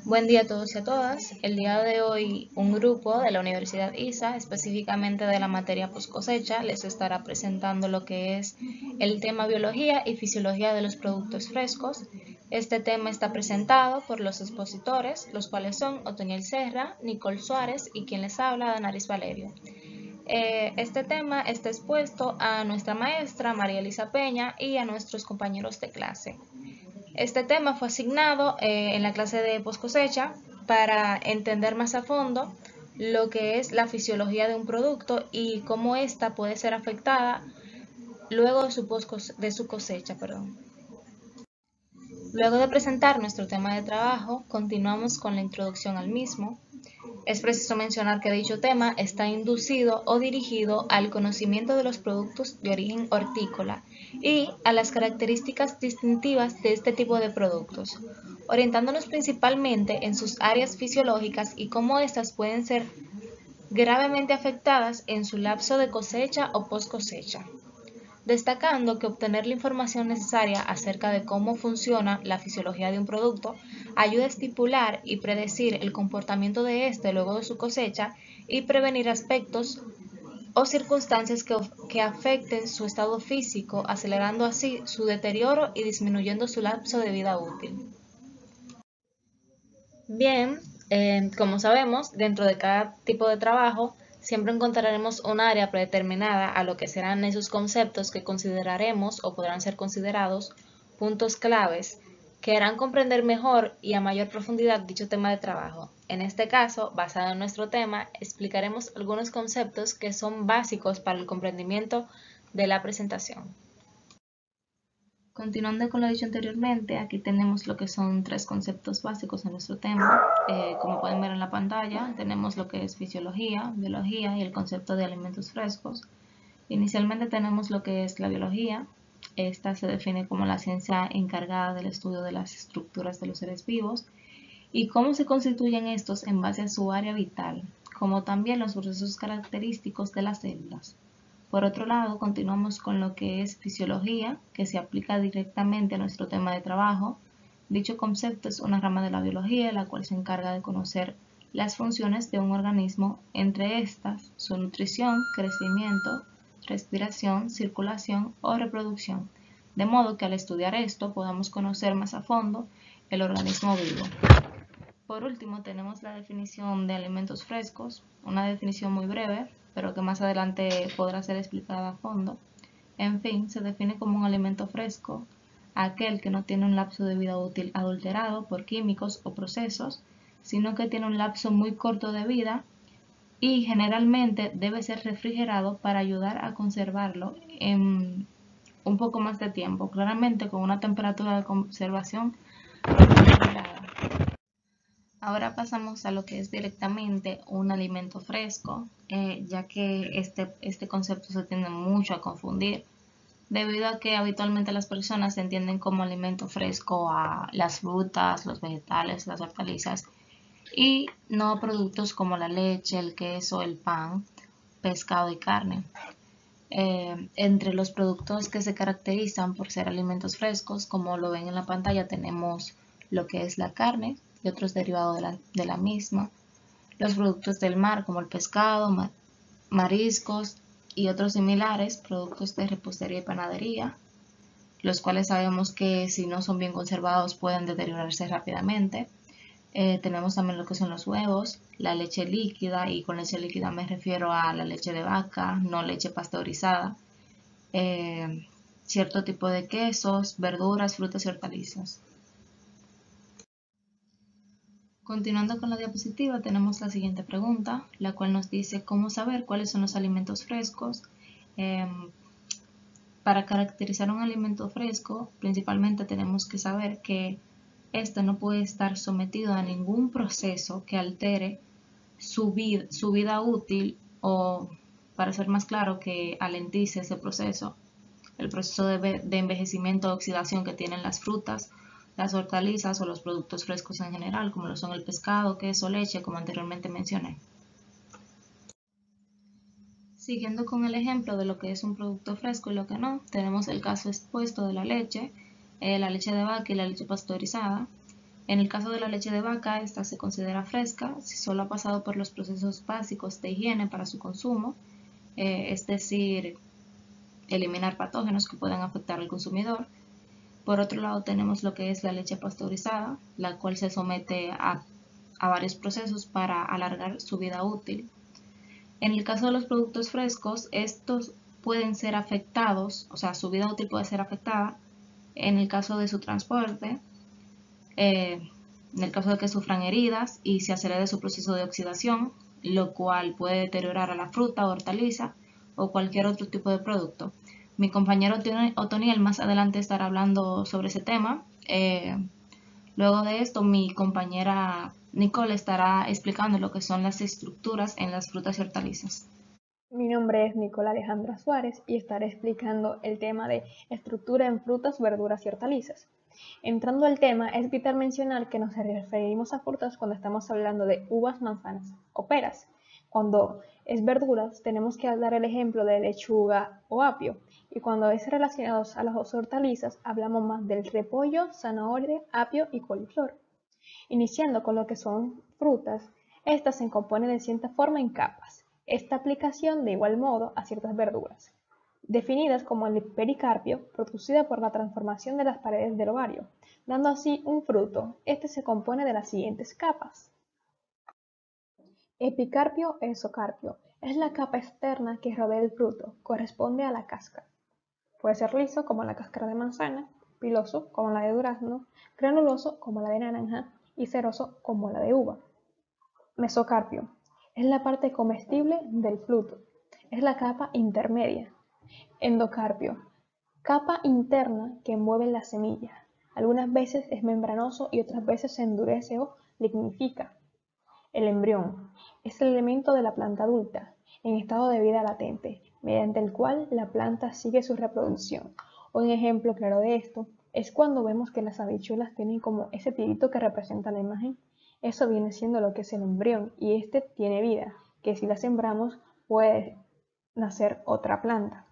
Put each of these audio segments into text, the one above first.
Buen día a todos y a todas. El día de hoy un grupo de la Universidad ISA, específicamente de la materia post cosecha, les estará presentando lo que es el tema biología y fisiología de los productos frescos. Este tema está presentado por los expositores, los cuales son Otoniel Serra, Nicole Suárez y quien les habla, Danaris Valerio. Este tema está expuesto a nuestra maestra María Elisa Peña y a nuestros compañeros de clase. Este tema fue asignado en la clase de post cosecha para entender más a fondo lo que es la fisiología de un producto y cómo ésta puede ser afectada luego de su cosecha. Luego de presentar nuestro tema de trabajo, continuamos con la introducción al mismo. Es preciso mencionar que dicho tema está inducido o dirigido al conocimiento de los productos de origen hortícola y a las características distintivas de este tipo de productos, orientándonos principalmente en sus áreas fisiológicas y cómo éstas pueden ser gravemente afectadas en su lapso de cosecha o post cosecha, destacando que obtener la información necesaria acerca de cómo funciona la fisiología de un producto ayuda a estipular y predecir el comportamiento de éste luego de su cosecha y prevenir aspectos o circunstancias que afecten su estado físico, acelerando así su deterioro y disminuyendo su lapso de vida útil. Bien, como sabemos, dentro de cada tipo de trabajo siempre encontraremos un área predeterminada a lo que serán esos conceptos que consideraremos o podrán ser considerados puntos claves que harán comprender mejor y a mayor profundidad dicho tema de trabajo. En este caso, basado en nuestro tema, explicaremos algunos conceptos que son básicos para el comprendimiento de la presentación. Continuando con lo dicho anteriormente, aquí tenemos lo que son tres conceptos básicos en nuestro tema. Como pueden ver en la pantalla, tenemos lo que es fisiología, biología y el concepto de alimentos frescos. Inicialmente tenemos lo que es la biología. Esta se define como la ciencia encargada del estudio de las estructuras de los seres vivos y cómo se constituyen estos en base a su área vital, como también los procesos característicos de las células. Por otro lado, continuamos con lo que es fisiología, que se aplica directamente a nuestro tema de trabajo. Dicho concepto es una rama de la biología, la cual se encarga de conocer las funciones de un organismo, entre estas su nutrición, crecimiento, respiración, circulación o reproducción, de modo que al estudiar esto podamos conocer más a fondo el organismo vivo. Por último, tenemos la definición de alimentos frescos, una definición muy breve, pero que más adelante podrá ser explicada a fondo. En fin, se define como un alimento fresco aquel que no tiene un lapso de vida útil adulterado por químicos o procesos, sino que tiene un lapso muy corto de vida y generalmente debe ser refrigerado para ayudar a conservarlo en un poco más de tiempo, claramente con una temperatura de conservación regulada. Ahora pasamos a lo que es directamente un alimento fresco, ya que este concepto se tiende mucho a confundir, debido a que habitualmente las personas entienden como alimento fresco a las frutas, los vegetales, las hortalizas, y no a productos como la leche, el queso, el pan, pescado y carne. Entre los productos que se caracterizan por ser alimentos frescos, como lo ven en la pantalla, tenemos lo que es la carne y otros derivados de la misma, los productos del mar como el pescado, mariscos y otros similares, productos de repostería y panadería, los cuales sabemos que si no son bien conservados pueden deteriorarse rápidamente. Tenemos también lo que son los huevos, la leche líquida, y con leche líquida me refiero a la leche de vaca, no leche pasteurizada, cierto tipo de quesos, verduras, frutas y hortalizas. Continuando con la diapositiva, tenemos la siguiente pregunta, la cual nos dice cómo saber cuáles son los alimentos frescos. Para caracterizar un alimento fresco, principalmente tenemos que saber que este no puede estar sometido a ningún proceso que altere su vida útil o, para ser más claro, que alentice ese proceso. El proceso de envejecimiento o oxidación que tienen las frutas, las hortalizas o los productos frescos en general, como lo son el pescado, queso, leche, como anteriormente mencioné. Siguiendo con el ejemplo de lo que es un producto fresco y lo que no, tenemos el caso expuesto de la leche de vaca y la leche pasteurizada. En el caso de la leche de vaca, esta se considera fresca si solo ha pasado por los procesos básicos de higiene para su consumo, es decir, eliminar patógenos que puedan afectar al consumidor. Por otro lado, tenemos lo que es la leche pasteurizada, la cual se somete a varios procesos para alargar su vida útil. En el caso de los productos frescos, estos pueden ser afectados, o sea, su vida útil puede ser afectada en el caso de su transporte, en el caso de que sufran heridas y se acelere su proceso de oxidación, lo cual puede deteriorar a la fruta o hortaliza o cualquier otro tipo de producto. Mi compañero Otoniel más adelante estará hablando sobre ese tema. Luego de esto, mi compañera Nicole estará explicando lo que son las estructuras en las frutas y hortalizas. Mi nombre es Nicola Alejandra Suárez y estaré explicando el tema de estructura en frutas, verduras y hortalizas. Entrando al tema, es vital mencionar que nos referimos a frutas cuando estamos hablando de uvas, manzanas o peras. Cuando es verduras, tenemos que dar el ejemplo de lechuga o apio. Y cuando es relacionado a las hortalizas, hablamos más del repollo, zanahoria, apio y coliflor. Iniciando con lo que son frutas, estas se componen de cierta forma en capas. Esta aplicación de igual modo a ciertas verduras, definidas como el pericarpio, producida por la transformación de las paredes del ovario, dando así un fruto. Este se compone de las siguientes capas. Epicarpio e esocarpio es la capa externa que rodea el fruto, corresponde a la cáscara. Puede ser liso como la cáscara de manzana, piloso como la de durazno, granuloso como la de naranja y ceroso como la de uva. Mesocarpio es la parte comestible del fruto, es la capa intermedia. Endocarpio, capa interna que envuelve la semilla. Algunas veces es membranoso y otras veces se endurece o lignifica. El embrión es el elemento de la planta adulta, en estado de vida latente, mediante el cual la planta sigue su reproducción. Un ejemplo claro de esto es cuando vemos que las habichuelas tienen como ese tirito que representa la imagen. Eso viene siendo lo que es el embrión y este tiene vida, que si la sembramos puede nacer otra planta.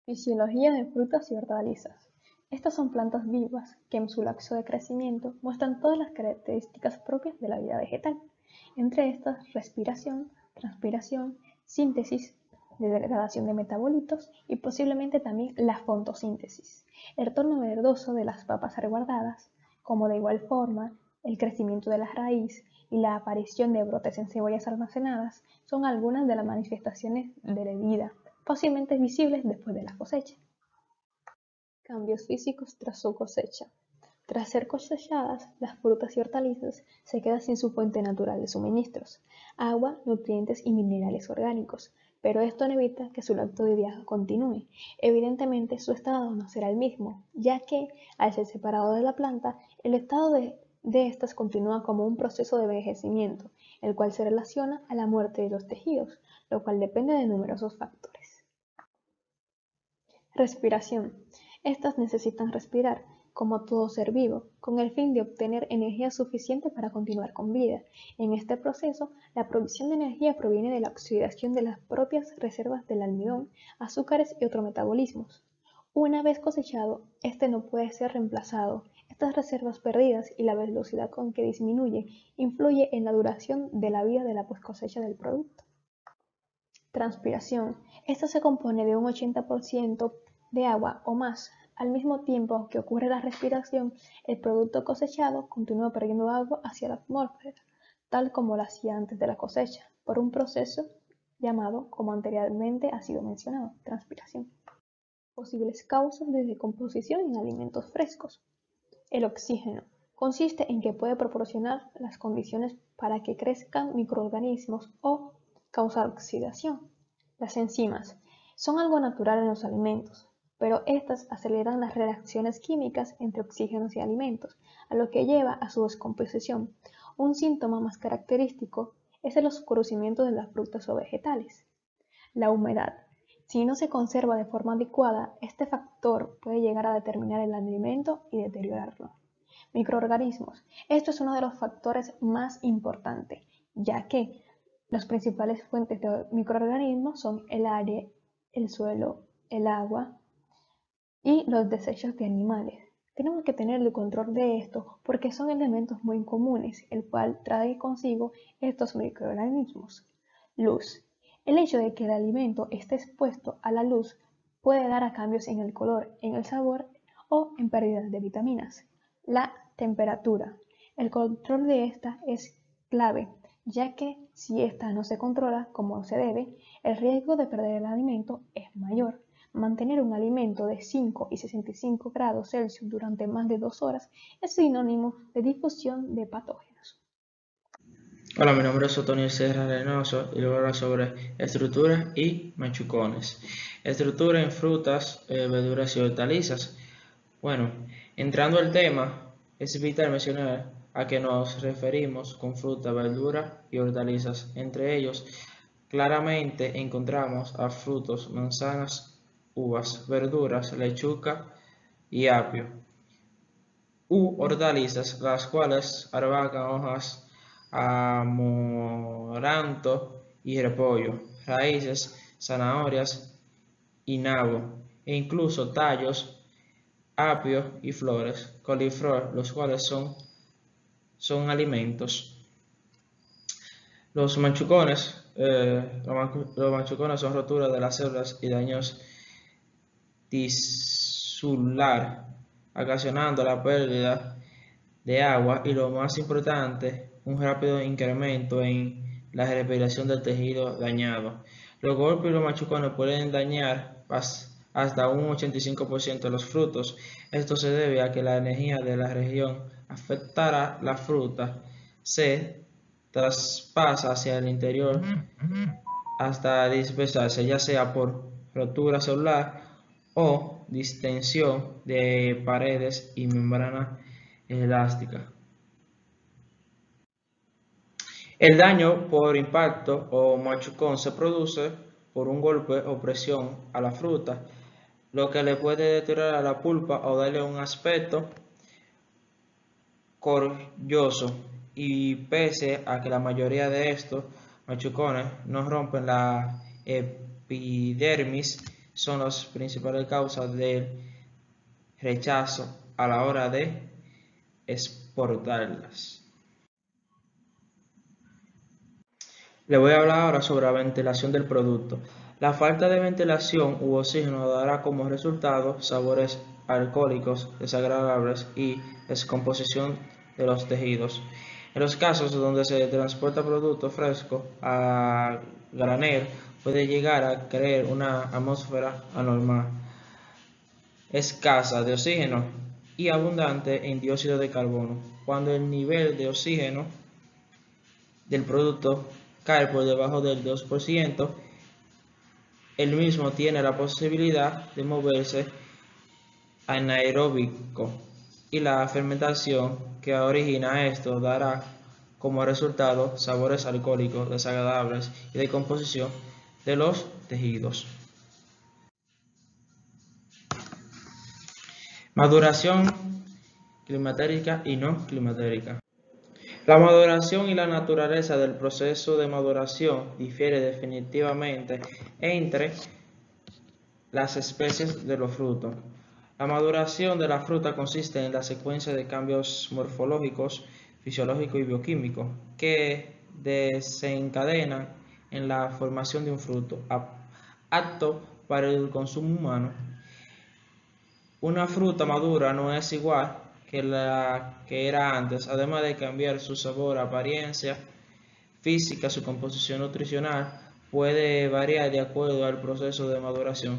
Fisiología de frutas y hortalizas. Estas son plantas vivas que en su lapso de crecimiento muestran todas las características propias de la vida vegetal, entre estas respiración, transpiración, síntesis, degradación de metabolitos y posiblemente también la fotosíntesis, el tono verdoso de las papas resguardadas, como de igual forma el crecimiento de la raíz y la aparición de brotes en cebollas almacenadas son algunas de las manifestaciones de la vida fácilmente visibles después de la cosecha. Cambios físicos tras su cosecha. Tras ser cosechadas, las frutas y hortalizas se quedan sin su fuente natural de suministros, agua, nutrientes y minerales orgánicos, pero esto no evita que su acto de viaje continúe. Evidentemente su estado no será el mismo, ya que, al ser separado de la planta, el estado de estas continúa como un proceso de envejecimiento, el cual se relaciona a la muerte de los tejidos, lo cual depende de numerosos factores. Respiración. Estas necesitan respirar, como todo ser vivo, con el fin de obtener energía suficiente para continuar con vida. En este proceso, la provisión de energía proviene de la oxidación de las propias reservas del almidón, azúcares y otros metabolismos. Una vez cosechado, este no puede ser reemplazado. Estas reservas perdidas y la velocidad con que disminuye influye en la duración de la vida de la cosecha del producto. Transpiración. Esta se compone de un 80% de agua o más. Al mismo tiempo que ocurre la respiración, el producto cosechado continúa perdiendo agua hacia la atmósfera, tal como lo hacía antes de la cosecha, por un proceso llamado, como anteriormente ha sido mencionado, transpiración. Posibles causas de decomposición en alimentos frescos. El oxígeno consiste en que puede proporcionar las condiciones para que crezcan microorganismos o causar oxidación. Las enzimas son algo natural en los alimentos, pero estas aceleran las reacciones químicas entre oxígenos y alimentos, a lo que lleva a su descomposición. Un síntoma más característico es el oscurecimiento de las frutas o vegetales. La humedad. Si no se conserva de forma adecuada, este factor puede llegar a determinar el alimento y deteriorarlo. Microorganismos. Esto es uno de los factores más importantes, ya que las principales fuentes de microorganismos son el aire, el suelo, el agua y los desechos de animales. Tenemos que tener el control de esto porque son elementos muy comunes, el cual trae consigo estos microorganismos. Luz. El hecho de que el alimento esté expuesto a la luz puede dar a cambios en el color, en el sabor o en pérdidas de vitaminas. La temperatura. El control de esta es clave, ya que si esta no se controla como se debe, el riesgo de perder el alimento es mayor. Mantener un alimento de 5 y 65 grados Celsius durante más de 2 horas es sinónimo de difusión de patógenos. Hola, mi nombre es Otoniel Serra Reynoso y voy a hablar sobre estructuras y machucones. Estructura en frutas, verduras y hortalizas. Bueno, entrando al tema, es vital mencionar a qué nos referimos con fruta, verdura y hortalizas. Entre ellos, claramente encontramos a frutos, manzanas, uvas, verduras, lechuga y apio, u hortalizas, las cuales abarcan hojas, amaranto y repollo, raíces, zanahorias y nabo, e incluso tallos, apio y flores, coliflor, los cuales son alimentos. Los machucones, los machucones son roturas de las células y daños tisular, ocasionando la pérdida de agua y, lo más importante, un rápido incremento en la respiración del tejido dañado. Los golpes y los machucones pueden dañar hasta un 85% de los frutos. Esto se debe a que la energía de la región afectada a la fruta se traspasa hacia el interior hasta dispersarse, ya sea por rotura celular o distensión de paredes y membrana elástica. El daño por impacto o machucón se produce por un golpe o presión a la fruta, lo que le puede deteriorar la pulpa o darle un aspecto corrioso, y pese a que la mayoría de estos machucones no rompen la epidermis, son las principales causas del rechazo a la hora de exportarlas. Le voy a hablar ahora sobre la ventilación del producto. La falta de ventilación u oxígeno dará como resultado sabores alcohólicos desagradables y descomposición de los tejidos. En los casos donde se transporta producto fresco a granel, puede llegar a crear una atmósfera anormal, escasa de oxígeno y abundante en dióxido de carbono. Cuando el nivel de oxígeno del producto cae por debajo del 2%, el mismo tiene la posibilidad de moverse anaeróbico, y la fermentación que origina esto dará como resultado sabores alcohólicos desagradables y decomposición de los tejidos. Maduración climatérica y no climatérica. La maduración y la naturaleza del proceso de maduración difiere definitivamente entre las especies de los frutos. La maduración de la fruta consiste en la secuencia de cambios morfológicos, fisiológicos y bioquímicos que desencadenan en la formación de un fruto apto para el consumo humano. Una fruta madura no es igual que la que era antes, además de cambiar su sabor, apariencia física, su composición nutricional puede variar de acuerdo al proceso de maduración.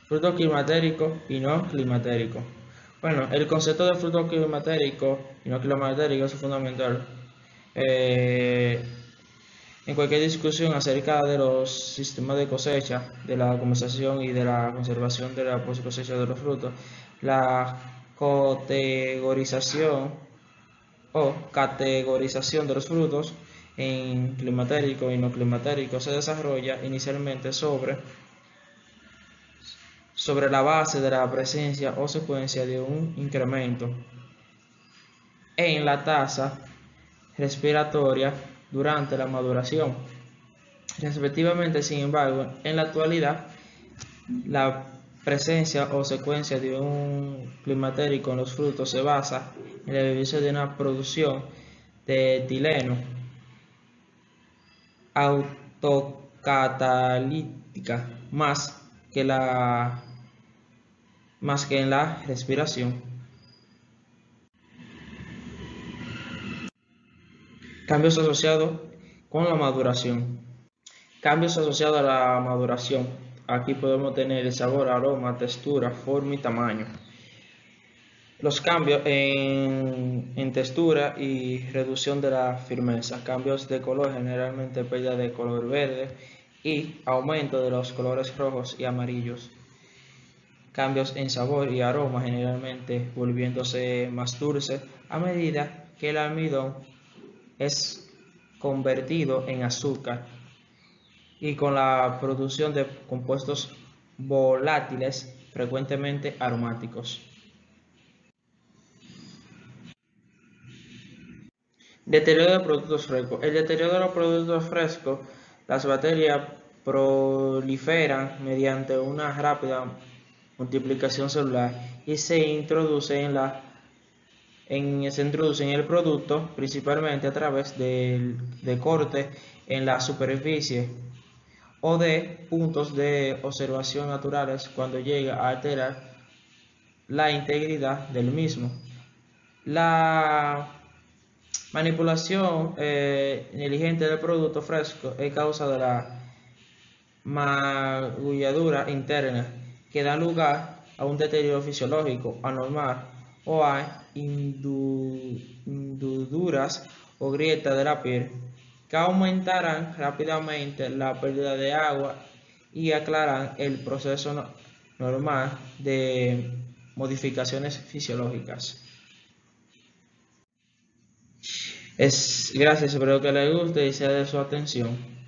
Fruto climatérico y no climatérico. Bueno, el concepto de fruto climatérico y no climatérico es fundamental en cualquier discusión acerca de los sistemas de cosecha, de la comercialización y de la conservación de la post cosecha de los frutos. La categorización de los frutos en climatérico y no climatérico se desarrolla inicialmente sobre la base de la presencia o secuencia de un incremento en la tasa respiratoria durante la maduración. respectivamente. Sin embargo, en la actualidad, la presencia o secuencia de un climatérico en los frutos se basa en el inicio de una producción de etileno autocatalítica más que en la respiración. Cambios asociados con la maduración. Cambios asociados a la maduración. Aquí podemos tener el sabor, aroma, textura, forma y tamaño. Los cambios en textura y reducción de la firmeza. Cambios de color, generalmente pérdida de color verde y aumento de los colores rojos y amarillos. Cambios en sabor y aroma, generalmente volviéndose más dulce a medida que el almidón es convertido en azúcar, y con la producción de compuestos volátiles, frecuentemente aromáticos. Deterioro de productos frescos. El deterioro de los productos frescos, las bacterias proliferan mediante una rápida multiplicación celular y se introducen en el producto principalmente a través de corte en la superficie o de puntos de observación naturales cuando llega a alterar la integridad del mismo. La manipulación negligente del producto fresco es causa de la magulladura interna que da lugar a un deterioro fisiológico anormal o a hendiduras o grietas de la piel que aumentarán rápidamente la pérdida de agua y aclaran el proceso normal de modificaciones fisiológicas. Gracias, espero que les guste y sea de su atención.